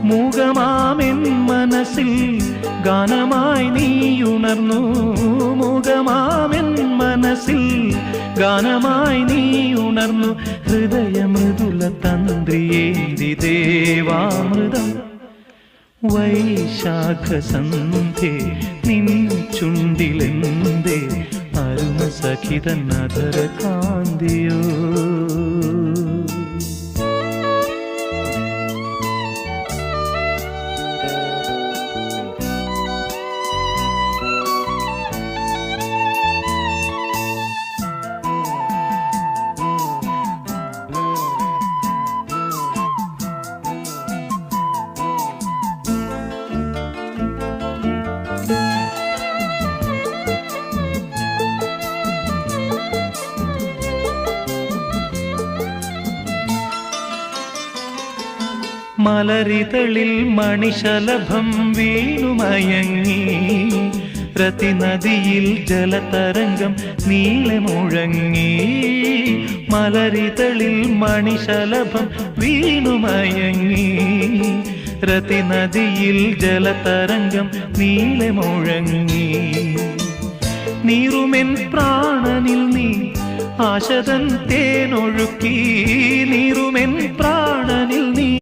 മൂകമാമെൻ മനസ്സിൽ ഗാനമായി നീയുണർന്നു. മൂകമാമെൻ മനസ്സിൽ ഗാനമായി നീയുണർന്നു. ഹൃദയമൃദുല തന്ത്രിയേന്തി ദേവാമൃതം വൈശാഖസന്ധ്യേ നിൻ ചുണ്ടിലെന്തേ അരുണ സഖിതൻ അധര കാന്തിയോ. മലരിതളിൽ മണിശലഭം വീണുമയങ്ങി. രതിനദിയിൽ ജലതരംഗം നീളെ മുഴങ്ങി. മലരിതളിൽ മണിശലഭം വീണുമയങ്ങി. രതിനദിയിൽ ജലതരംഗം നീളെ മുഴങ്ങി. നീറുമെൻ പ്രാണനിൽ നീ ആശതൻ തേനൊഴുക്കി. നീറുമെൻ പ്രാണ